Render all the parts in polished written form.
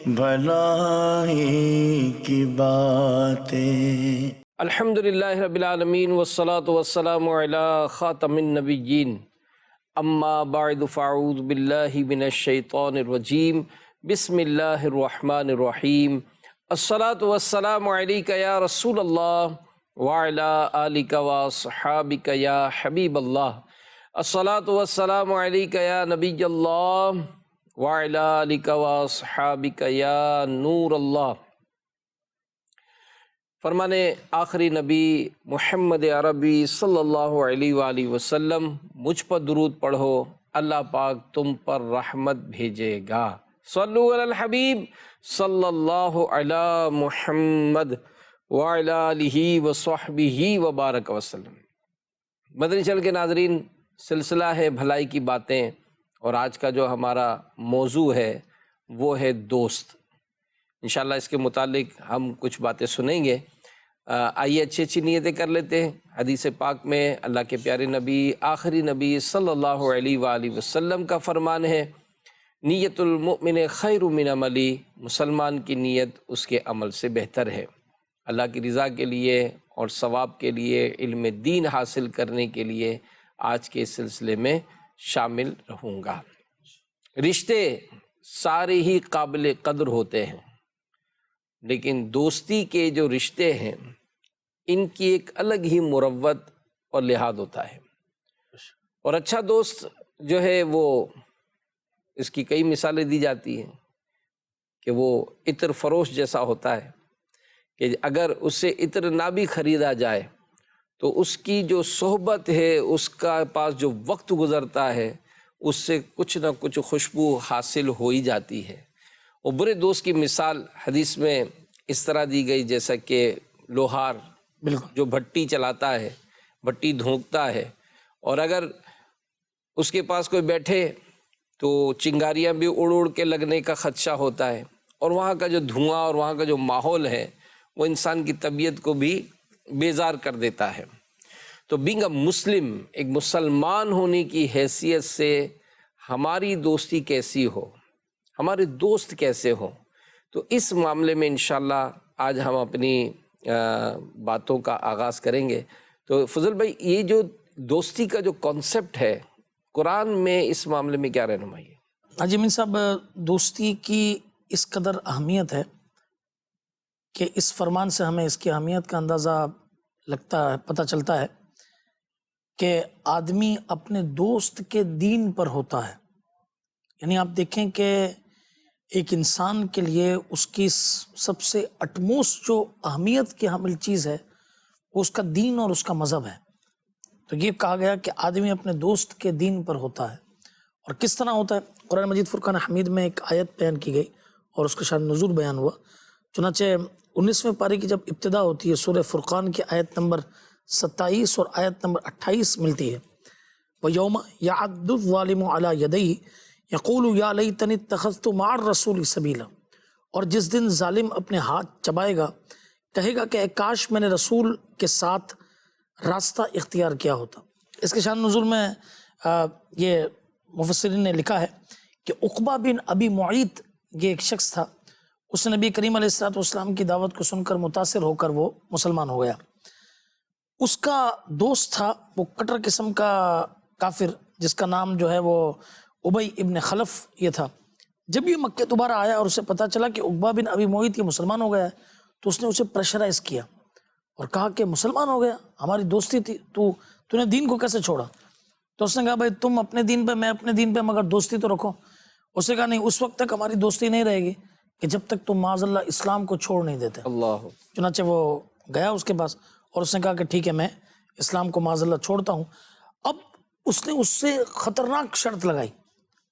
بھلائی کی باتیں۔ الحمدللہ رب العالمین والصلاة والسلام علی خاتم النبیین، اما بعد فاعوذ باللہ من الشیطان الرجیم، بسم اللہ الرحمن الرحیم۔ الصلاة والسلام علیک یا رسول اللہ وعلی آلک واصحابک یا حبیب اللہ۔ الصلاة والسلام علیک یا نبی اللہ وعلی آلک واصحابک یا نور اللہ۔ فرمانے آخری نبی محمد عربی صلی اللہ علیہ وآلہ وسلم، مجھ پر درود پڑھو، اللہ پاک تم پر رحمت بھیجے گا۔ صلو علی الحبیب صلی اللہ علی محمد وعلی آلہ وصحبہ وبارک وسلم۔ مدنی چینل کے ناظرین، سلسلہ ہے بھلائی کی باتیں، اور آج کا جو ہمارا موضوع ہے وہ ہے دوست۔ انشاءاللہ اس کے متعلق ہم کچھ باتیں سنیں گے۔ آئیے اچھی اچھی نیتیں کر لیتے ہیں۔ حدیث پاک میں اللہ کے پیارے نبی آخری نبی صلی اللہ علیہ وآلہ وسلم کا فرمان ہے، نیت المؤمن خیر من عملی، مسلمان کی نیت اس کے عمل سے بہتر ہے۔ اللہ کی رضا کے لیے اور ثواب کے لیے، علم دین حاصل کرنے کے لیے آج کے سلسلے میں شامل رہوں گا۔ رشتے سارے ہی قابل قدر ہوتے ہیں، لیکن دوستی کے جو رشتے ہیں ان کی ایک الگ ہی مروت اور لحاظ ہوتا ہے۔ اور اچھا دوست جو ہے وہ، اس کی کئی مثالیں دی جاتی ہیں کہ وہ عطر فروش جیسا ہوتا ہے کہ اگر اس سے عطر نہ بھی خریدا جائے تو اس کی جو صحبت ہے، اس کا پاس جو وقت گزرتا ہے، اس سے کچھ نہ کچھ خوشبو حاصل ہو ہی جاتی ہے۔ اور برے دوست کی مثال حدیث میں اس طرح دی گئی جیسا کہ لوہار جو بھٹی چلاتا ہے، بھٹی دھونکتا ہے، اور اگر اس کے پاس کوئی بیٹھے تو چنگاریاں بھی اڑ اڑ کے لگنے کا خدشہ ہوتا ہے، اور وہاں کا جو دھواں اور وہاں کا جو ماحول ہے وہ انسان کی طبیعت کو بھی بیزار کر دیتا ہے۔ تو بینگ اے مسلم، ایک مسلمان ہونے کی حیثیت سے ہماری دوستی کیسی ہو، ہمارے دوست کیسے ہوں، تو اس معاملے میں انشاءاللہ آج ہم اپنی باتوں کا آغاز کریں گے۔ تو فضل بھائی، یہ جو دوستی کا جو کانسیپٹ ہے، قرآن میں اس معاملے میں کیا رہنمائی ہے؟ حاجی امین صاحب، دوستی کی اس قدر اہمیت ہے کہ اس فرمان سے ہمیں اس کی اہمیت کا اندازہ لگتا ہے، پتہ چلتا ہے کہ آدمی اپنے دوست کے دین پر ہوتا ہے۔ یعنی آپ دیکھیں کہ ایک انسان کے لیے اس کی سب سے اٹموسٹ جو اہمیت کی حامل چیز ہے وہ اس کا دین اور اس کا مذہب ہے۔ تو یہ کہا گیا کہ آدمی اپنے دوست کے دین پر ہوتا ہے۔ اور کس طرح ہوتا ہے؟ قرآن مجید فرقان حمید میں ایک آیت بیان کی گئی اور اس کا شان نزول بیان ہوا۔ چنانچہ 19ویں پارے کی جب ابتدا ہوتی ہے، سورہ فرقان کی آیت نمبر 27 اور آیت نمبر 28 ملتی ہے، وَيَوْمَ يَعَدُّ الظَّالِمُ عَلَى يَدَيْهِ يَقُولُ يَا لَيْتَنِي اتَّخَذْتُ مَعَ الرَّسُولِ سَبِيلًا، اور جس دن ظالم اپنے ہاتھ چبائے گا، کہے گا کہ اے کاش میں نے رسول کے ساتھ راستہ اختیار کیا ہوتا۔ اس کے شان نزول میں یہ مفسرین نے لکھا ہے کہ عقبہ بن ابی معیط یہ ایک شخص تھا، اس نے نبی کریم علیہ السلام کی دعوت کو سن کر متاثر ہو کر وہ مسلمان ہو گیا۔ اس کا دوست تھا وہ کٹر قسم کا کافر، جس کا نام جو ہے وہ ابی ابن خلف یہ تھا۔ جب یہ مکہ دوبارہ آیا اور اسے پتہ چلا کہ عقبہ بن ابی معیط یہ مسلمان ہو گیا ہے، تو اس نے اسے پریشرائز کیا اور کہا کہ مسلمان ہو گیا، ہماری دوستی تھی، تو نے دین کو کیسے چھوڑا؟ تو اس نے کہا بھائی تم اپنے دین پہ، میں اپنے دین پہ، مگر دوستی تو رکھو۔ اس نے کہا نہیں، اس وقت تک ہماری دوستی نہیں رہے گی کہ جب تک تم معاذ اللہ اسلام کو چھوڑ نہیں دیتے۔ اللہ۔ چنانچہ وہ گیا اس کے پاس اور اس نے کہا کہ ٹھیک ہے، میں اسلام کو معاذ اللہ چھوڑتا ہوں۔ اب اس نے اس سے خطرناک شرط لگائی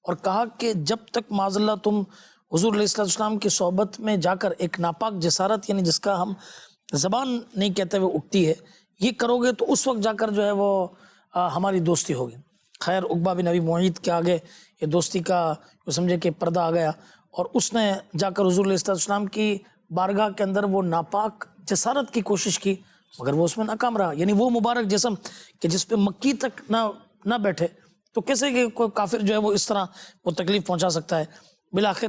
اور کہا کہ جب تک معاذ اللہ تم حضور علیہ السلام کی صحبت میں جا کر ایک ناپاک جسارت، یعنی جس کا ہم زبان نہیں کہتے ہوئے اٹھتی ہے، یہ کرو گے تو اس وقت جا کر جو ہے وہ ہماری دوستی ہوگی۔ خیر، عقبہ بن ابی معیط کے آگے یہ دوستی کا سمجھے کہ پردہ آ گیا، اور اس نے جا کر حضور علیہ السلام کی بارگاہ کے اندر وہ ناپاک جسارت کی کوشش کی، مگر وہ اس میں ناکام رہا۔ یعنی وہ مبارک جسم کہ جس پہ مکی تک نہ بیٹھے، تو کیسے کہ کوئی کافر جو ہے وہ اس طرح وہ تکلیف پہنچا سکتا ہے۔ بالآخر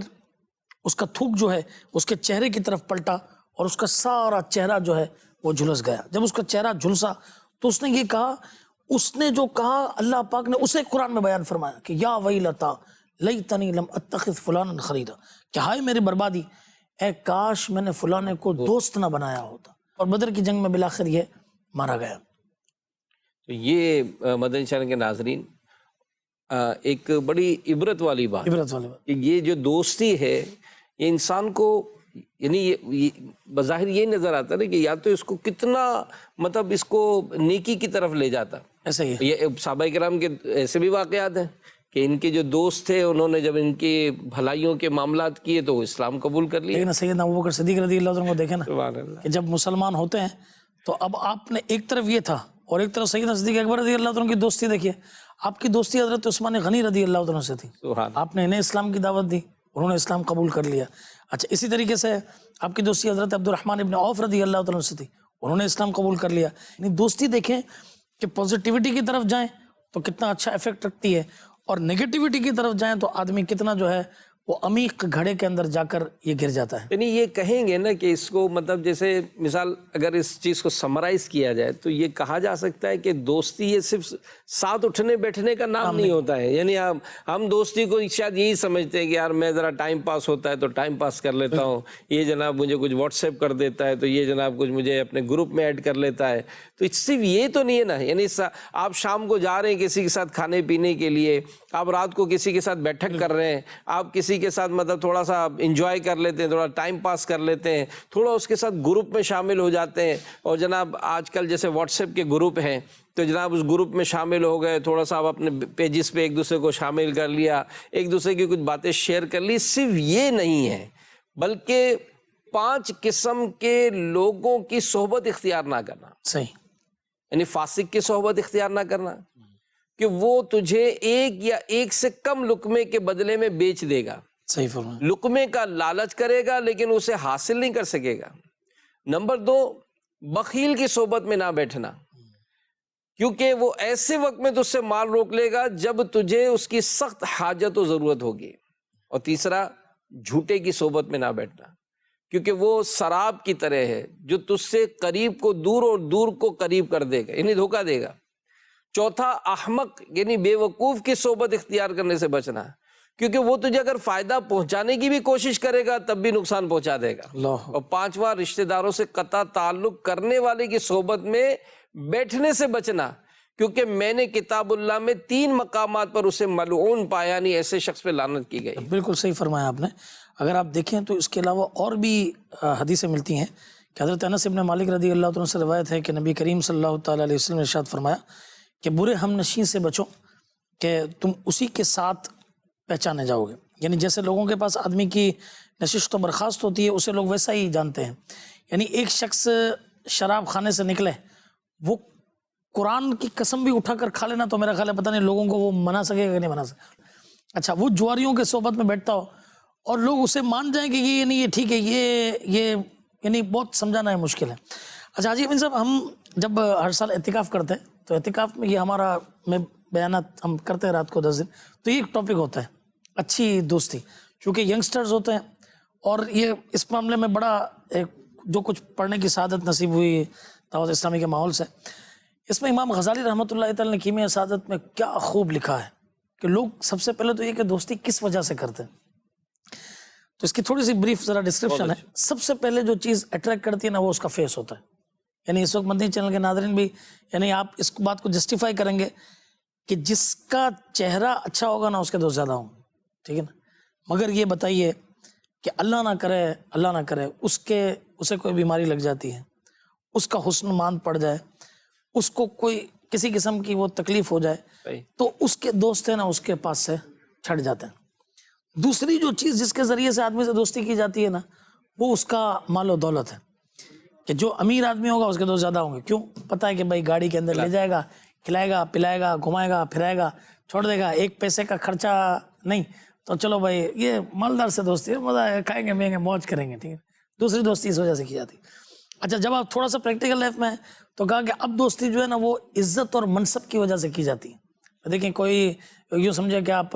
اس کا تھوک جو ہے اس کے چہرے کی طرف پلٹا اور اس کا سارا چہرہ جو ہے وہ جھلس گیا. جب اس کا چہرہ جھلسا تو اس نے یہ کہا, اس نے جو کہا اللہ پاک نے اسے قرآن میں بیان فرمایا کہ یا ویلتا لیتنی لم اتخذ فلانا خلیلا, کہ ہائے میری بربادی, اے کاش میں نے فلانے کو دوست نہ بنایا ہوتا. اور بدر کی جنگ میں بالآخر یہ مارا گیا. تو یہ مدنی چینل کے ناظرین ایک بڑی عبرت والی بات کہ یہ جو دوستی ہے یہ انسان کو یعنی یہ بظاہر یہ نظر آتا ہے کہ یا تو اس کو کتنا مطلب اس کو نیکی کی طرف لے جاتا. ایسا ہی ہے. یہ صحابہ کرام کے ایسے بھی واقعات ہیں کہ ان کے جو دوست تھے انہوں نے جب ان کی بھلائیوں کے معاملات کیے تو وہ اسلام قبول کر لیا. لیکن سیدنا ابوبکر صدیق رضی اللہ عنہ کو دیکھیں نا سبحان اللہ. کہ جب مسلمان ہوتے ہیں تو اب آپ نے ایک طرف یہ تھا اور ایک طرف سیدنا صدیق اکبر رضی اللہ عنہ کی دوستی دیکھیے. آپ کی دوستی حضرت عثمان غنی رضی اللہ عنہ سے تھی. سبحان آپ نے انہیں اسلام کی دعوت دی, انہوں نے اسلام قبول کر لیا. اچھا اسی طریقے سے آپ کی دوستی حضرت عبد الرحمن ابن عوف رضی اللہ عنہ سے تھی, انہوں نے اسلام قبول کر لیا. یعنی دوستی دیکھیں کہ پازیٹیوٹی کی طرف جائیں تو کتنا اچھا ایفیکٹ رکھتی ہے, اور نگیٹیوٹی کی طرف جائیں تو آدمی کتنا جو ہے وہ عمیق گھڑے کے اندر جا کر یہ گر جاتا ہے. یعنی یہ کہیں گے نا کہ اس کو مطلب جیسے مثال اگر اس چیز کو سمرائز کیا جائے تو یہ کہا جا سکتا ہے کہ دوستی یہ صرف ساتھ اٹھنے بیٹھنے کا نام نہیں ہوتا ہے. یعنی ہم دوستی کو شاید یہی سمجھتے ہیں کہ یار میں ذرا ٹائم پاس ہوتا ہے تو ٹائم پاس کر لیتا ہوں, یہ جناب مجھے کچھ واٹس ایپ کر دیتا ہے تو یہ جناب کچھ مجھے اپنے گروپ میں ایڈ کر لیتا ہے. تو صرف یہ تو نہیں ہے نا. یعنی آپ شام کو جا رہے ہیں کسی کے ساتھ کھانے پینے کے لیے, آپ رات کو کسی کے ساتھ بیٹھک کر رہے ہیں, آپ کسی کے ساتھ مطلب تھوڑا سا انجوائے کر لیتے ہیں, تھوڑا ٹائم پاس کر لیتے ہیں, تھوڑا اس کے ساتھ گروپ میں شامل ہو جاتے ہیں. اور جناب آج کل جیسے واٹس ایپ کے گروپ ہیں تو جناب اس گروپ میں شامل ہو گئے, تھوڑا سا آپ اپنے پیجز پہ ایک دوسرے کو شامل کر لیا, ایک دوسرے کی کچھ باتیں شیئر کر لی. صرف یہ نہیں ہے بلکہ 5 قسم کے لوگوں کی صحبت اختیار نہ کرنا. صحیح. یعنی فاسق کی صحبت اختیار نہ کرنا کہ وہ تجھے ایک یا ایک سے کم لقمے کے بدلے میں بیچ دے گا. صحیح فرمایا. لقمے کا لالچ کرے گا لیکن اسے حاصل نہیں کر سکے گا. نمبر 2, بخیل کی صحبت میں نہ بیٹھنا, کیونکہ وہ ایسے وقت میں تجھ سے مال روک لے گا جب تجھے اس کی سخت حاجت و ضرورت ہوگی. اور تیسرا, جھوٹے کی صحبت میں نہ بیٹھنا, کیونکہ وہ سراب کی طرح ہے جو تجھ سے قریب کو دور اور دور کو قریب کر دے گا, یعنی دھوکہ دے گا. چوتھا, احمق یعنی بے وقوف کی صحبت اختیار کرنے سے بچنا, کیونکہ وہ تجھے اگر فائدہ پہنچانے کی بھی کوشش کرے گا تب بھی نقصان پہنچا دے گا. اور 5واں, رشتہ داروں سے قطع تعلق کرنے والے کی صحبت میں بیٹھنے سے بچنا, کیونکہ میں نے کتاب اللہ میں 3 مقامات پر اسے ملعون پایا, یعنی ایسے شخص پہ لعنت کی گئی. بالکل صحیح فرمایا آپ نے. اگر آپ دیکھیں تو اس کے علاوہ اور بھی حدیثیں ملتی ہیں کہ حضرت انس ابن مالک رضی اللہ عنہ سے روایت ہے کہ نبی کریم صلی اللہ تعالیٰ علیہ وسلم نے ارشاد فرمایا کہ برے ہم نشین سے بچو کہ تم اسی کے ساتھ پہچانے جاؤ گے. یعنی جیسے لوگوں کے پاس آدمی کی نشست و برخاست ہوتی ہے اسے لوگ ویسا ہی جانتے ہیں. یعنی ایک شخص شراب خانے سے نکلے, وہ قرآن کی قسم بھی اٹھا کر کھا لینا تو میرا خیال ہے پتہ نہیں لوگوں کو وہ منا سکے گا کہ نہیں منا سکے. اچھا, وہ جواریوں کے صحبت میں بیٹھتا ہو اور لوگ اسے مان جائیں کہ یہ نہیں, یہ ٹھیک ہے, یہ یعنی بہت سمجھانا ہے مشکل ہے. اچھا حاجی امین صاحب, ہم جب ہر سال اعتکاف کرتے ہیں تو اعتکاف میں یہ ہمارا میں بیانات ہم کرتے ہیں رات کو 10 دن, تو یہ ایک ٹاپک ہوتا ہے اچھی دوستی, چونکہ ینگسٹرز ہوتے ہیں اور یہ اس معاملے میں بڑا جو کچھ پڑھنے کی سعادت نصیب ہوئی دعوت اسلامی کے ماحول سے, اس میں امام غزالی رحمۃ اللہ تعالی نے کیمیہ سعادت میں کیا خوب لکھا ہے کہ لوگ سب سے پہلے تو یہ کہ دوستی کس وجہ سے کرتے ہیں. تو اس کی تھوڑی سی بریف ذرا ڈسکرپشن ہے. سب سے پہلے جو چیز اٹریکٹ کرتی ہے نا وہ اس کا فیس ہوتا ہے. یعنی اس وقت مدنی چینل کے ناظرین بھی یعنی آپ اس بات کو جسٹیفائی کریں گے کہ جس کا چہرہ اچھا ہوگا نا اس کے دوست زیادہ ہوں گے, ٹھیک ہے نا. مگر یہ بتائیے کہ اللہ نہ کرے اسے کوئی بیماری لگ جاتی ہے, اس کا حسن ماند پڑ جائے, اس کو کوئی کسی قسم کی وہ تکلیف ہو جائے تو اس کے دوست ہیں نا اس کے پاس سے چھٹ جاتے ہیں. دوسری جو چیز جس کے ذریعے سے آدمی سے دوستی کی جاتی ہے نا وہ اس کا مال و دولت ہے, کہ جو امیر آدمی ہوگا اس کے دوست زیادہ ہوں گے. کیوں؟ پتہ ہے کہ بھائی گاڑی کے اندر لے جائے گا, کھلائے گا, پلائے گا, گھمائے گا, پھرائے گا, چھوڑ دے گا, 1 پیسے کا خرچہ نہیں, تو چلو بھائی یہ مالدار سے دوستی ہے, مزہ ہے, کھائیں گے پئیں گے, موج کریں گے, ٹھیک ہے. دوسری دوستی اس وجہ سے کی جاتی. اچھا, جب آپ تھوڑا سا پریکٹیکل لائف میں تو کہا کہ اب دوستی جو ہے نا وہ عزت اور منصب کی وجہ سے کی جاتی ہے. دیکھیں کوئی یوں سمجھے کہ آپ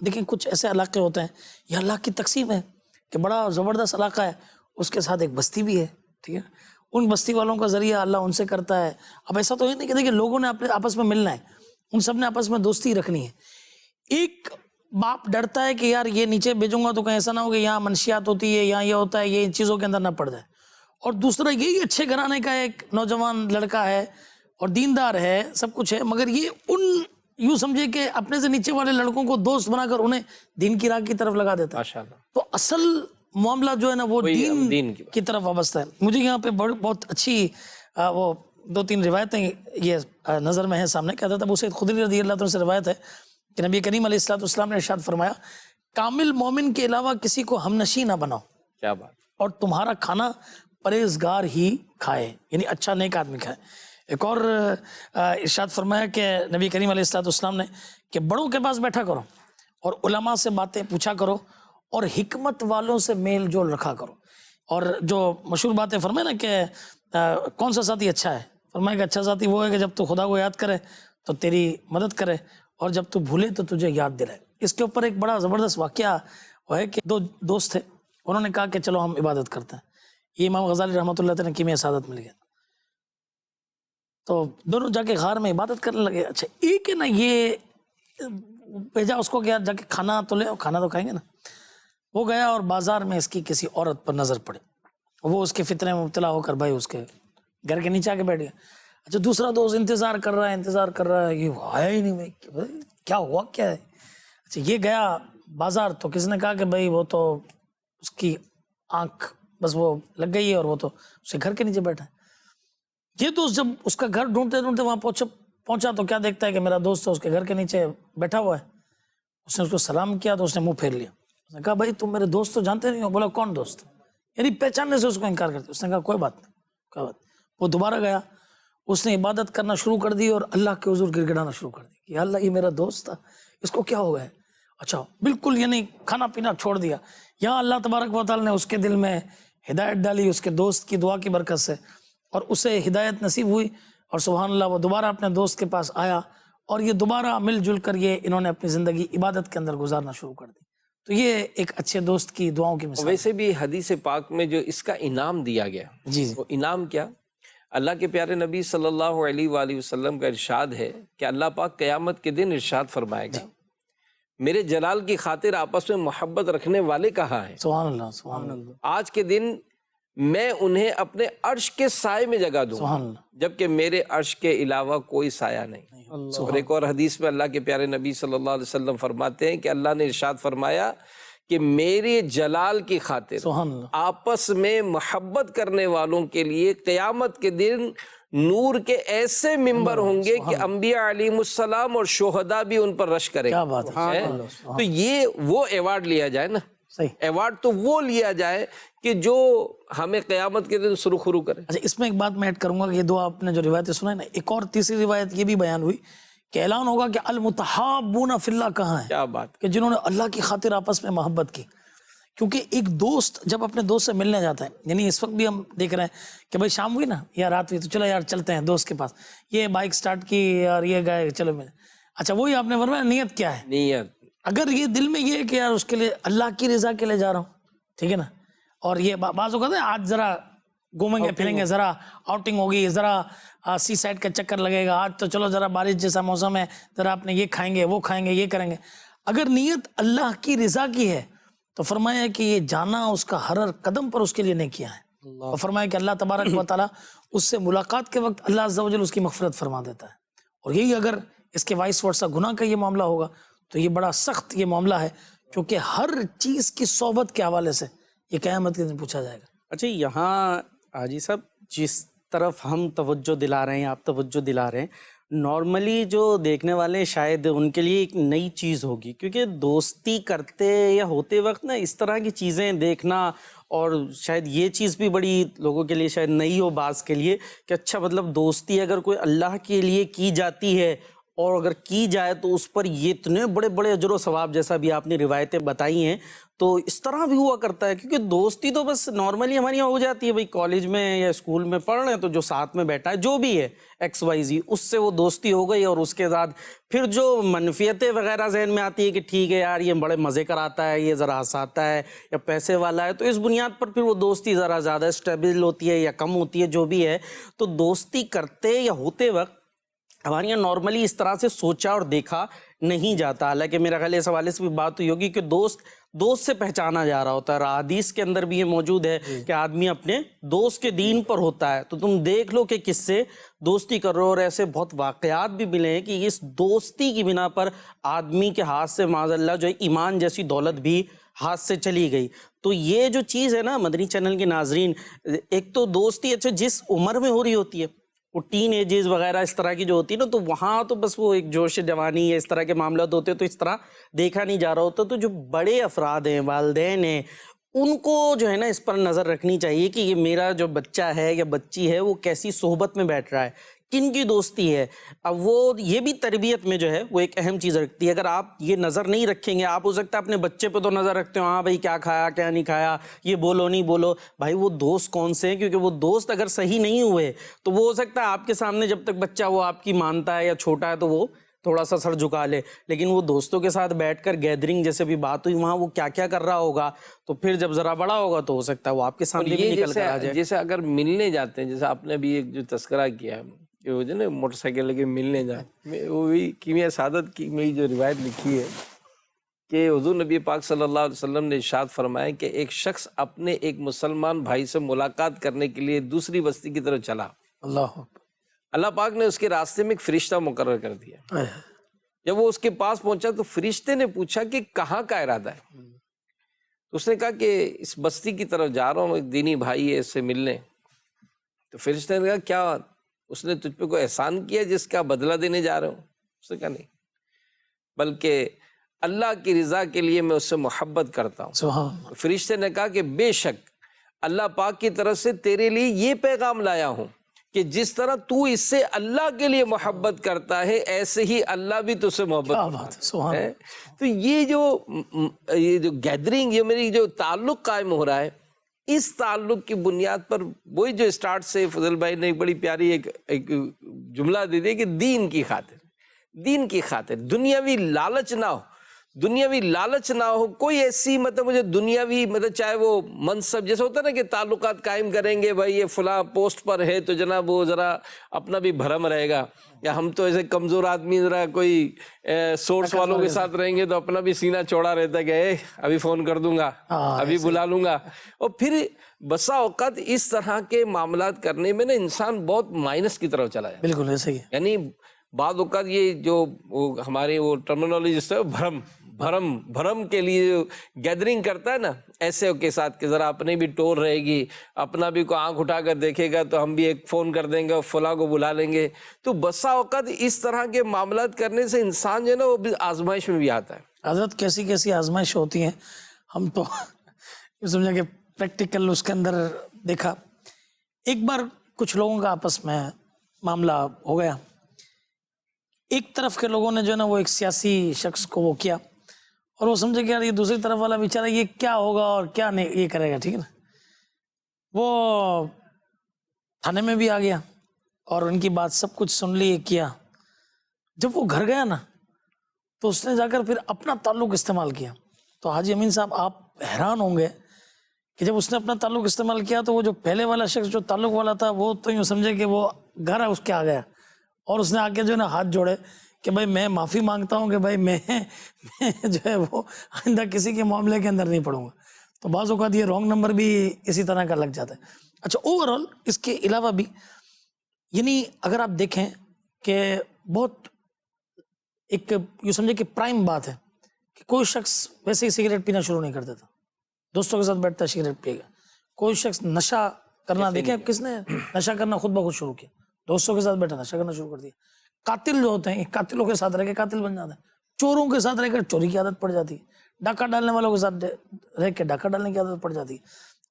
دیکھیں کچھ ایسے علاقے ہوتے ہیں، یہ اللہ کی تقسیم ہے کہ بڑا زبردست علاقہ ہے، اس کے ساتھ ایک بستی بھی ہے، ٹھیک ہے، ان بستی والوں کا ذریعہ اللہ ان سے کرتا ہے. اب ایسا تو ہے نہیں کہ دیکھیں لوگوں نے اپنے آپس میں ملنا ہے، ان سب نے آپس میں دوستی رکھنی ہے. ایک باپ ڈرتا ہے کہ یار یہ نیچے بھیجوں گا تو کہیں ایسا نہ ہو کہ یہاں منشیات ہوتی ہے، یہاں یہ ہوتا ہے، یہ ان چیزوں کے اندر نہ پڑ جائے. اور دوسرا یہی اچھے گھرانے کا ایک نوجوان لڑکا ہے اور دیندار ہے، سب کچھ ہے، مگر یہ ان یوں سمجھے کہ اپنے سے نیچے والے لڑکوں کو دوست بنا کر انہیں دین کی راہ کی طرف لگا دیتا ہے. ماشاءاللہ. تو اصل معاملہ جو ہے نا وہ دین کی کی طرف وابستہ ہے. مجھے یہاں پہ بہت اچھی وہ 2-3 روایتیں یہ نظر میں ہیں سامنے. کہ حضرت ابو سعید خدری رضی اللہ عنہ سے روایت ہے کہ نبی کریم علیہ السلام نے ارشاد فرمایا، کامل مومن کے علاوہ کسی کو ہمنشیں نہ بناؤ، کیا بات. اور تمہارا کھانا پرہیزگار ہی کھائے، یعنی اچھا نیک آدمی کھائے. ایک اور ارشاد فرمایا کہ نبی کریم علیہ السلام نے کہ بڑوں کے پاس بیٹھا کرو اور علماء سے باتیں پوچھا کرو اور حکمت والوں سے میل جول رکھا کرو. اور جو مشہور باتیں فرمائے نا کہ کون سا ساتھی اچھا ہے، فرمایا کہ اچھا ساتھی وہ ہے کہ جب تو خدا کو یاد کرے تو تیری مدد کرے، اور جب تو بھولے تو تجھے یاد دلائے. اس کے اوپر ایک بڑا زبردست واقعہ وہ ہے کہ 2 دوست تھے، انہوں نے کہا کہ چلو ہم عبادت کرتے ہیں. یہ امام غزالی رحمۃ اللہ تعالیٰ نے کیمیا سعادت مل گیا، تو دونوں جا کے غار میں عبادت کرنے لگے. اچھا ایک ہے نا یہ بھیجا اس کو کہ یار جا کے کھانا تو لے آؤ، کھانا تو کھائیں گے نا. وہ گیا اور بازار میں اس کی کسی عورت پر نظر پڑی، وہ اس کے فتنے میں مبتلا ہو کر بھائی اس کے گھر کے نیچے آ کے بیٹھ گیا. اچھا دوسرا دوست انتظار کر رہا ہے، یہ آیا ہی نہیں. بھائی کیا ہوا کیا ہے؟ اچھا یہ گیا بازار تو کس نے کہا کہ بھائی وہ تو اس کی آنکھ بس وہ لگ گئی ہے اور وہ تو اس کے گھر کے نیچے بیٹھا ہے. یہ دوست جب اس کا گھر ڈھونڈتے ڈھونڈتے وہاں پہنچا تو کیا دیکھتا ہے کہ میرا دوست اس کے گھر کے نیچے بیٹھا ہوا ہے. اس نے اس کو سلام کیا تو اس نے منہ پھیر لیا. اس نے کہا بھائی تم میرے دوست تو جانتے نہیں ہو. بولا کون دوست؟ یعنی پہچاننے سے اس کو انکار کرتے. اس نے کہا کوئی بات نہیں، کوئی بات. وہ دوبارہ گیا، اس نے عبادت کرنا شروع کر دی اور اللہ کے حضور گر گڑانا شروع کر دی کہ اللہ یہ میرا دوست تھا، اس کو کیا ہو گیا ہے. اچھا بالکل یعنی کھانا پینا چھوڑ دیا. یہاں اللہ تبارک و تعالی نے اس کے دل میں ہدایت ڈالی اس کے دوست کی دعا کی برکت سے، اور اسے ہدایت نصیب ہوئی، اور سبحان اللہ وہ دوبارہ اپنے دوست کے پاس آیا اور یہ دوبارہ مل جل کر یہ انہوں نے اپنی زندگی عبادت کے اندر گزارنا شروع کر دی. تو یہ ایک اچھے دوست کی دعاؤں کی مثال. ویسے بھی حدیث پاک میں جو اس کا انعام دیا گیا، جی وہ انعام کیا؟ اللہ کے پیارے نبی صلی اللہ علیہ وآلہ وسلم کا ارشاد ہے کہ اللہ پاک قیامت کے دن ارشاد فرمائے گا، میرے جلال کی خاطر آپس میں محبت رکھنے والے کہاں ہیں؟ سبحان اللہ سبحان اللہ آج کے دن میں انہیں اپنے عرش کے سائے میں جگہ دوں، سبحان اللہ. جبکہ میرے عرش کے علاوہ کوئی سایہ نہیں. اور ایک اور حدیث میں اللہ کے پیارے نبی صلی اللہ علیہ وسلم فرماتے ہیں کہ اللہ نے ارشاد فرمایا کہ میرے جلال کی خاطر سبحان اللہ. آپس میں محبت کرنے والوں کے لیے قیامت کے دن نور کے ایسے ممبر ہوں گے کہ انبیاء علیہ السلام اور شہداء بھی ان پر رش کریں. کیا بات ہے. تو یہ وہ ایوارڈ لیا جائے نا، صحیح ایوارڈ تو وہ لیا جائے کہ جو ہمیں قیامت کے دن سرخرو کرے. اچھا اس میں ایک بات میں ایڈ کروں گا کہ یہ 2 آپ نے جو روایتیں سنائیں نا، ایک اور تیسری روایت یہ بھی بیان ہوئی کہ اعلان ہوگا کہ المتحابون فی اللہ کہاں ہیں، کیا بات. کہ جنہوں نے اللہ کی خاطر آپس میں محبت کی. کیونکہ ایک دوست جب اپنے دوست سے ملنے جاتا ہے، یعنی اس وقت بھی ہم دیکھ رہے ہیں کہ بھائی شام ہوئی نا یا رات ہوئی تو چلو یار چلتے ہیں دوست کے پاس، یہ بائک سٹارٹ کی اور یہ گئے چلو ملے. اچھا وہی آپ نے فرمایا نیت کیا ہے. نیت اگر یہ دل میں یہ ہے کہ یار اس کے لیے اللہ کی رضا کے لیے جا رہا ہوں، ٹھیک ہے نا، اور یہ بعض اوقات ہے آج ذرا گھومیں گے پھریں گے، ذرا آؤٹنگ ہوگی، ذرا سی سائڈ کا چکر لگے گا، آج تو چلو ذرا بارش جیسا موسم ہے، ذرا آپ نے یہ کھائیں گے وہ کھائیں گے یہ کریں گے. اگر نیت اللہ کی رضا کی ہے تو فرمایا کہ یہ جانا اس کا ہر قدم پر اس کے لیے نہیں کیا ہے. اور فرمایا کہ اللہ تبارک و تعالیٰ اس سے ملاقات کے وقت اللہ عز و جل اس کی مغفرت فرما دیتا ہے. اور یہی اگر اس کے وائس ورثہ گناہ کا یہ معاملہ ہوگا تو یہ بڑا سخت یہ معاملہ ہے، کیونکہ ہر چیز کی صحبت کے حوالے سے یہ قیامت کے دن پوچھا جائے گا. اچھا یہاں حاجی صاحب جس طرف ہم توجہ دلا رہے ہیں، آپ توجہ دلا رہے ہیں، نارملی جو دیکھنے والے شاید ان کے لیے ایک نئی چیز ہوگی، کیونکہ دوستی کرتے یا ہوتے وقت نا اس طرح کی چیزیں دیکھنا، اور شاید یہ چیز بھی بڑی لوگوں کے لیے شاید نئی ہو بعض کے لیے کہ اچھا مطلب دوستی اگر کوئی اللہ کے لیے کی جاتی ہے اور اگر کی جائے تو اس پر یہ اتنے بڑے بڑے اجر و ثواب، جیسا بھی آپ نے روایتیں بتائی ہیں، تو اس طرح بھی ہوا کرتا ہے. کیونکہ دوستی تو بس نارملی ہمارے یہاں ہو جاتی ہے، بھائی کالج میں یا اسکول میں پڑھ رہے ہیں تو جو ساتھ میں بیٹھا ہے جو بھی ہے ایکس وائی زی، اس سے وہ دوستی ہو گئی، اور اس کے بعد پھر جو منفیتیں وغیرہ ذہن میں آتی ہے کہ ٹھیک ہے یار یہ بڑے مزے کراتا ہے، یہ ذرا ہنساتا ہے یا پیسے والا ہے، تو اس بنیاد پر پھر وہ دوستی ذرا زیادہ اسٹیبل ہوتی ہے یا کم ہوتی ہے، جو بھی ہے. تو دوستی کرتے یا ہوتے وقت ہمارے یہاں نارملی اس طرح سے سوچا اور دیکھا نہیں جاتا. حالانکہ میرا خیال ہے اس حوالے سے بھی بات ہوئی ہوگی کہ دوست سے پہچانا جا رہا ہوتا ہے. حدیث کے اندر بھی یہ موجود ہے کہ آدمی اپنے دوست کے دین پر ہوتا ہے. تو تم دیکھ لو کہ کس سے دوستی کر رہے ہو. اور ایسے بہت واقعات بھی ملے ہیں کہ اس دوستی کی بنا پر آدمی کے ہاتھ سے معاذ اللہ جو ہے ایمان جیسی دولت بھی ہاتھ سے چلی گئی. تو یہ جو چیز ہے نا مدنی چینل کے ناظرین، ایک تو دوستی اچھا جس عمر میں ہو رہی ہوتی ہے، وہ ٹین ایجز وغیرہ اس طرح کی جو ہوتی ہے نا، تو وہاں تو بس وہ ایک جوش جوانی یا اس طرح کے معاملات ہوتے ہیں، تو اس طرح دیکھا نہیں جا رہا ہوتا. تو جو بڑے افراد ہیں، والدین ہیں، ان کو جو ہے نا اس پر نظر رکھنی چاہیے کہ یہ میرا جو بچہ ہے یا بچی ہے وہ کیسی صحبت میں بیٹھ رہا ہے، کن کی دوستی ہے. اب وہ یہ بھی تربیت میں جو ہے وہ ایک اہم چیز رکھتی ہے. اگر آپ یہ نظر نہیں رکھیں گے، آپ ہو سکتا ہے اپنے بچے پہ تو نظر رکھتے ہو، ہاں بھائی کیا کھایا کیا نہیں کھایا، یہ بولو نہیں بولو، بھائی وہ دوست کون سے ہیں؟ کیونکہ وہ دوست اگر صحیح نہیں ہوئے تو وہ ہو سکتا ہے آپ کے سامنے جب تک بچہ وہ آپ کی مانتا ہے یا چھوٹا ہے تو وہ تھوڑا سا سر جھکا لے، لیکن وہ دوستوں کے ساتھ بیٹھ کر گیدرنگ جیسے بھی بات ہوئی وہاں وہ کیا کیا کر رہا ہوگا، تو پھر جب ذرا بڑا ہوگا تو ہو سکتا ہے وہ آپ کے سامنے بھی نکل کر آ جائے. جیسے اگر ملنے جاتے ہیں، جیسے آپ نے بھی ایک جو تذکرہ کیا ہے کہ وہ جو نا موٹر سائیکل لے کے ملنے جائے، وہ بھی کیمیا سعادت کی میں جو روایت لکھی ہے کہ حضور نبی پاک صلی اللہ علیہ وسلم نے ارشاد فرمایا کہ ایک شخص اپنے ایک مسلمان بھائی سے ملاقات کرنے کے لیے دوسری بستی کی طرف چلا. اللہ پاک نے اس کے راستے میں ایک فرشتہ مقرر کر دیا. جب وہ اس کے پاس پہنچا تو فرشتے نے پوچھا کہ کہاں کا ارادہ ہے؟ تو اس نے کہا کہ اس بستی کی طرف جا رہا ہوں، ایک دینی بھائی ہے اس سے ملنے. تو فرشتے نے کہا کیا اس نے تجھ پہ کوئی احسان کیا جس کا بدلہ دینے جا رہا ہوں؟ اس نے کہا نہیں، بلکہ اللہ کی رضا کے لیے میں اس سے محبت کرتا ہوں. فرشتے نے کہا کہ بے شک اللہ پاک کی طرف سے تیرے لیے یہ پیغام لایا ہوں کہ جس طرح تو اس سے اللہ کے لیے محبت کرتا ہے ایسے ہی اللہ بھی تجھ سے محبت کرتا ہے. تو یہ جو گیدرنگ، یہ میری جو تعلق قائم ہو رہا ہے، اس تعلق کی بنیاد پر وہی جو اسٹارٹ سے فضل بھائی نے ایک بڑی پیاری ایک جملہ دے دیا کہ دین کی خاطر دنیاوی لالچ نہ ہو، دنیاوی لالچ نہ ہو. کوئی ایسی مطلب مجھے دنیاوی مطلب چاہے وہ منصب جیسے ہوتا ہے نا کہ تعلقات قائم کریں گے، بھائی یہ فلاں پوسٹ پر ہے تو جناب وہ ذرا اپنا بھی بھرم رہے گا، یا ہم تو ایسے کمزور آدمی ذرا کوئی سورس والوں کے ساتھ رہیں گے تو اپنا بھی سینہ چوڑا رہتا ہے کہ ابھی فون کر دوں گا، ابھی بلا لوں گا. اور پھر بسا اوقات اس طرح کے معاملات کرنے میں نا انسان بہت مائنس کی طرف چلا جائے. بالکل ایسے ہی. یعنی بعض اوقات یہ جو ہمارے وہ ٹرمینالوجی جس سے بھرم کے لیے گیدرنگ کرتا ہے نا ایسے کے ساتھ کہ ذرا اپنے بھی ٹور رہے گی، اپنا بھی کوئی آنکھ اٹھا کر دیکھے گا تو ہم بھی ایک فون کر دیں گے اور فلاں کو بلا لیں گے. تو بسا اوقات اس طرح کے معاملات کرنے سے انسان جو ہے نا وہ بھی آزمائش میں بھی آتا ہے. حضرت کیسی کیسی آزمائش ہوتی ہیں، ہم تو سمجھا کہ پریکٹیکل اس کے اندر دیکھا. ایک بار کچھ لوگوں کا آپس میں معاملہ ہو گیا، ایک طرف کے لوگوں نے جو ہے نا وہ ایک سیاسی شخص کو وہ کیا، اور وہ سمجھے کہ یار یہ دوسری طرف والا بیچارہ یہ کیا ہوگا اور کیا نہیں یہ کرے گا، ٹھیک ہے نا. وہ تھانے میں بھی آ گیا اور ان کی بات سب کچھ سن لی کیا. جب وہ گھر گیا نا تو اس نے جا کر پھر اپنا تعلق استعمال کیا. تو حاجی امین صاحب آپ حیران ہوں گے کہ جب اس نے اپنا تعلق استعمال کیا تو وہ جو پہلے والا شخص جو تعلق والا تھا وہ تو یوں سمجھے کہ وہ گھر ہے اس کے آ گیا، اور اس نے آ کے جو ہے نا ہاتھ جوڑے کہ بھائی میں معافی مانگتا ہوں کہ بھائی میں جو ہے وہ آئندہ کسی کے معاملے کے اندر نہیں پڑوں گا. تو بعض اوقات یہ رانگ نمبر بھی اسی طرح کا لگ جاتا ہے. اچھا اوورآل اس کے علاوہ بھی یعنی اگر آپ دیکھیں کہ بہت ایک یوں سمجھے کہ پرائم بات ہے کہ کوئی شخص ویسے ہی سگریٹ پینا شروع نہیں کر دیتا، دوستوں کے ساتھ بیٹھتا ہے سگریٹ پیے گا. کوئی شخص نشہ کرنا، دیکھیں کس نے نشہ کرنا خود بخود شروع کیا، دوستوں کے ساتھ بیٹھا نشہ کرنا شروع کر دیا. قاتل جو ہوتے ہیں قاتلوں کے ساتھ رہ کے قاتل بن جاتے ہیں، چوروں کے ساتھ رہ کر چوری کی عادت پڑ جاتی ہے، ڈاکہ ڈالنے والوں کے ساتھ رہ کے ڈاکہ ڈالنے کی عادت پڑ جاتی ہے.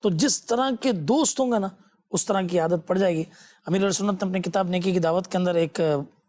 تو جس طرح کے دوست ہوں گے نا اس طرح کی عادت پڑ جائے گی. امیر سنت نے اپنی کتاب نیکی کی دعوت کے اندر ایک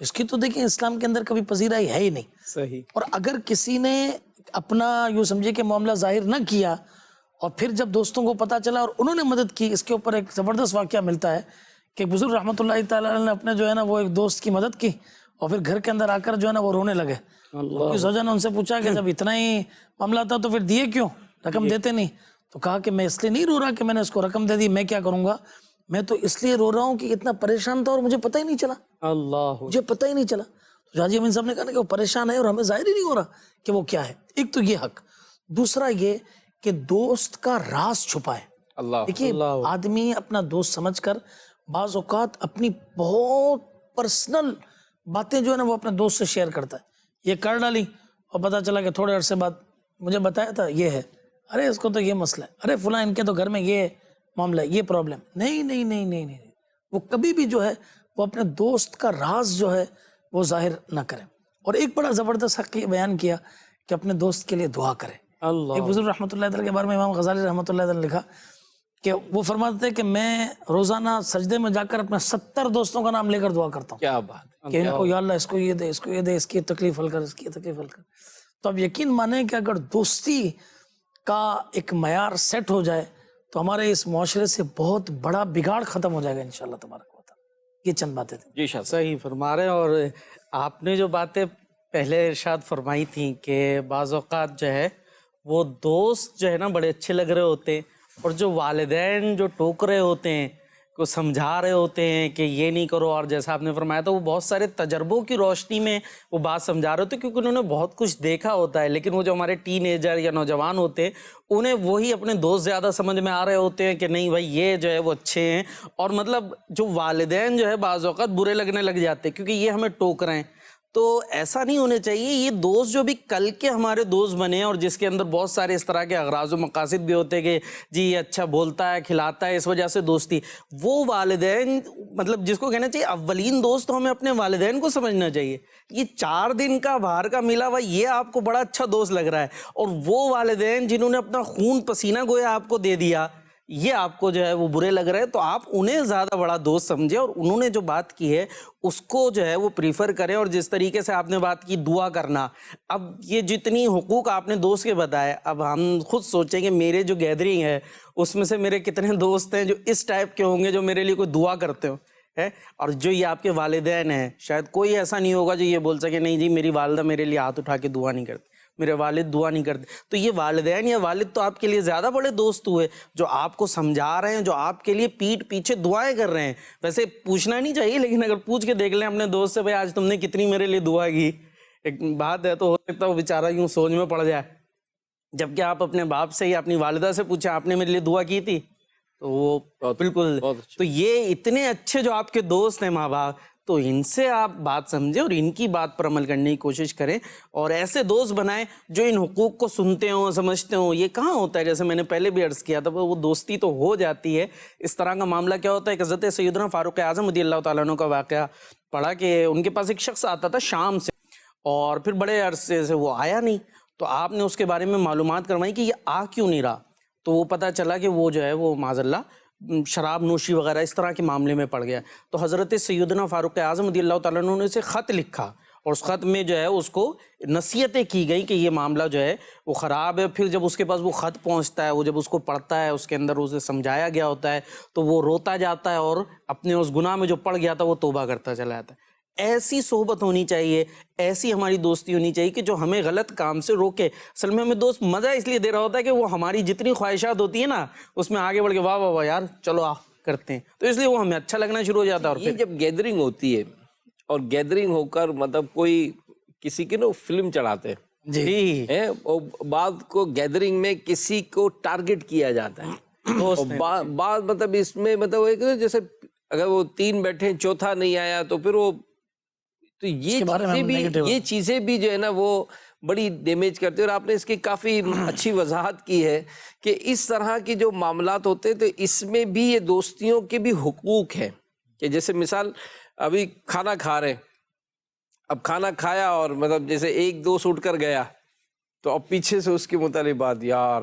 تو اس کی تو دیکھیں اسلام کے اندر کبھی پذیرائی ہے ہی نہیں. صحیح. اور اگر کسی نے اپنا یوں سمجھے کہ معاملہ ظاہر نہ کیا اور پھر جب دوستوں کو پتہ چلا اور انہوں نے مدد کی، اس کے اوپر ایک زبردست واقعہ ملتا ہے کہ بزرگ رحمۃ اللہ تعالیٰ علیہ نے اپنے جو ہے نا وہ ایک دوست کی مدد کی اور پھر گھر کے اندر آ کر جو ہے نا وہ رونے لگے. اس زوجہ نے ان سے پوچھا کہ جب اتنا ہی معاملہ تھا تو پھر دیے کیوں، رقم دیتے نہیں؟ تو کہا کہ میں اس لیے نہیں رو رہا کہ میں نے اس کو رقم دے دی، میں کیا کروں گا، میں تو اس لیے رو رہا ہوں کہ اتنا پریشان تھا اور مجھے پتہ ہی نہیں چلا. مجھے پتہ ہی نہیں چلا. تو حاجی امین صاحب نے کہا کہ وہ پریشان ہے اور ہمیں ظاہر ہی نہیں ہو رہا کہ وہ کیا ہے. ایک تو یہ حق، دوسرا یہ کہ دوست کا راز چھپائے. دیکھیے آدمی اپنا دوست سمجھ کر بعض اوقات اپنی بہت پرسنل باتیں جو ہے نا وہ اپنے دوست سے شیئر کرتا ہے. یہ کر ڈالی اور پتہ چلا کہ تھوڑے عرصے بعد مجھے بتایا تھا یہ ہے، ارے اس کو تو یہ مسئلہ ہے، ارے فلاں ان کے تو گھر میں یہ معاملہ ہے، یہ پرابلم. نہیں، وہ کبھی بھی جو ہے وہ اپنے دوست کا راز جو ہے وہ ظاہر نہ کرے. اور ایک بڑا زبردست حق یہ بیان کیا کہ اپنے دوست کے لیے دعا کرے. ایک بزرگ رحمۃ اللہ تعالیٰ کے بارے میں امام غزالی رحمۃ اللہ تعالیٰ نے لکھا کہ وہ فرماتے تھے کہ میں روزانہ سجدے میں جا کر اپنے 70 دوستوں کا نام لے کر دعا کرتا ہوں. کیا بات کہ ان کو یا اللہ اس کو یہ دے، اس کو یہ دے، اس کی تکلیف حل کر، اس کی تکلیف حل کر. تو اب یقین مانیں کہ اگر دوستی کا ایک معیار سیٹ ہو جائے تو ہمارے اس معاشرے سے بہت بڑا بگاڑ ختم ہو جائے گا انشاءاللہ تبارک و تعالیٰ. یہ چند باتیں تھیں. جی شاہ صحیح فرما رہے ہیں. اور آپ نے جو باتیں پہلے ارشاد فرمائی تھیں کہ بعض اوقات جو ہے وہ دوست جو ہے نا بڑے اچھے لگ رہے ہوتے ہیں اور جو والدین جو ٹوک رہے ہوتے ہیں، کو سمجھا رہے ہوتے ہیں کہ یہ نہیں کرو، اور جیسا آپ نے فرمایا تھا وہ بہت سارے تجربوں کی روشنی میں وہ بات سمجھا رہے ہوتے کیونکہ انہوں نے بہت کچھ دیکھا ہوتا ہے. لیکن وہ جو ہمارے ٹین ایجر یا نوجوان ہوتے ہیں انہیں وہی اپنے دوست زیادہ سمجھ میں آ رہے ہوتے ہیں کہ نہیں بھائی یہ جو ہے وہ اچھے ہیں. اور مطلب جو والدین جو ہے بعض اوقات برے لگنے لگ جاتے ہیں کیونکہ یہ ہمیں ٹوک رہے ہیں. تو ایسا نہیں ہونا چاہیے. یہ دوست جو بھی کل کے ہمارے دوست بنے اور جس کے اندر بہت سارے اس طرح کے اغراض و مقاصد بھی ہوتے کہ جی یہ اچھا بولتا ہے، کھلاتا ہے، اس وجہ سے دوستی، وہ والدین مطلب جس کو کہنا چاہیے اولین دوست تو ہمیں اپنے والدین کو سمجھنا چاہیے. یہ 4 دن کا باہر کا ملا ہوا یہ آپ کو بڑا اچھا دوست لگ رہا ہے، اور وہ والدین جنہوں نے اپنا خون پسینہ گویا آپ کو دے دیا یہ آپ کو جو ہے وہ برے لگ رہے ہیں. تو آپ انہیں زیادہ بڑا دوست سمجھیں اور انہوں نے جو بات کی ہے اس کو جو ہے وہ پریفر کریں. اور جس طریقے سے آپ نے بات کی دعا کرنا، اب یہ جتنی حقوق آپ نے دوست کے بتائے، اب ہم خود سوچیں کہ میرے جو گیدرنگ ہے اس میں سے میرے کتنے دوست ہیں جو اس ٹائپ کے ہوں گے جو میرے لیے کوئی دعا کرتے ہو ہے. اور جو یہ آپ کے والدین ہیں شاید کوئی ایسا نہیں ہوگا جو یہ بول سکے نہیں جی میری والدہ میرے لیے ہاتھ اٹھا کے دعا نہیں کرتی، میرے والد دعا نہیں کرتے. تو یہ والدین یا والد تو آپ کے لیے زیادہ بڑے دوست ہوئے جو آپ کو سمجھا رہے ہیں، جو آپ کے لیے پیٹھ پیچھے دعائیں کر رہے ہیں. ویسے پوچھنا نہیں چاہیے لیکن اگر پوچھ کے دیکھ لیں اپنے دوست سے بھائی آج تم نے کتنی میرے لیے دعا کی، ایک بات ہے تو ہو سکتا ہے وہ بیچارہ یوں سوچ میں پڑ جائے. جبکہ آپ اپنے باپ سے یا اپنی والدہ سے پوچھیں آپ نے میرے لیے دعا کی تھی تو وہ بالکل. تو یہ اتنے اچھے جو آپ کے دوست ہیں ماں باپ، تو ان سے آپ بات سمجھیں اور ان کی بات پر عمل کرنے کی کوشش کریں اور ایسے دوست بنائیں جو ان حقوق کو سنتے ہوں، سمجھتے ہوں. یہ کہاں ہوتا ہے، جیسے میں نے پہلے بھی عرض کیا تھا وہ دوستی تو ہو جاتی ہے. اس طرح کا معاملہ کیا ہوتا ہے کہ حضرت سیدنا فاروق اعظم رضی اللہ تعالیٰ عنہ کا واقعہ پڑھا کہ ان کے پاس ایک شخص آتا تھا شام سے اور پھر بڑے عرصے سے وہ آیا نہیں. تو آپ نے اس کے بارے میں معلومات کروائی کہ یہ آ کیوں نہیں رہا. تو وہ پتہ چلا کہ وہ جو ہے وہ معاذ اللہ شراب نوشی وغیرہ اس طرح کے معاملے میں پڑ گیا. تو حضرت سیدنا فاروق اعظم رضی اللہ تعالیٰ عنہ نے اسے خط لکھا اور اس خط میں جو ہے اس کو نصیحتیں کی گئی کہ یہ معاملہ جو ہے وہ خراب ہے. پھر جب اس کے پاس وہ خط پہنچتا ہے، وہ جب اس کو پڑھتا ہے، اس کے اندر اسے سمجھایا گیا ہوتا ہے تو وہ روتا جاتا ہے اور اپنے اس گناہ میں جو پڑ گیا تھا وہ توبہ کرتا چلا جاتا ہے. ایسی صحبت ہونی چاہیے، ایسی ہماری دوستی ہونی چاہیے کہ جو ہمیں غلط کام سے روکے. اصل میں ہمیں دوست مزہ اس لیے دے رہا ہوتا ہے کہ وہ ہماری جتنی خواہشات ہوتی ہیں نا اس میں آگے بڑھ کے واہ واہ واہ یار چلو آ کرتے ہیں، تو اس لیے وہ ہمیں اچھا لگنا شروع ہو جاتا ہے. اور یہ جب گیدرنگ ہوتی ہے اور گیدرنگ ہو کر مطلب کوئی کسی کی نا فلم چڑھاتے ہیں جی بعد کو گیدرنگ میں کسی کو ٹارگٹ کیا جاتا ہے. بعض مطلب اس میں مطلب جیسے اگر وہ 3 بیٹھے چوتھا نہیں آیا تو پھر وہ تو یہ چیزیں بھی جو ہے نا وہ بڑی ڈیمیج کرتی ہے. اور آپ نے اس کی کافی اچھی وضاحت کی ہے کہ اس طرح کی جو معاملات ہوتے ہیں تو اس میں بھی یہ دوستیوں کے بھی حقوق ہیں کہ جیسے مثال ابھی کھانا کھا رہے، اب کھانا کھایا اور مطلب جیسے ایک دوست اٹھ کر گیا تو اب پیچھے سے اس کے متعلق بات، یار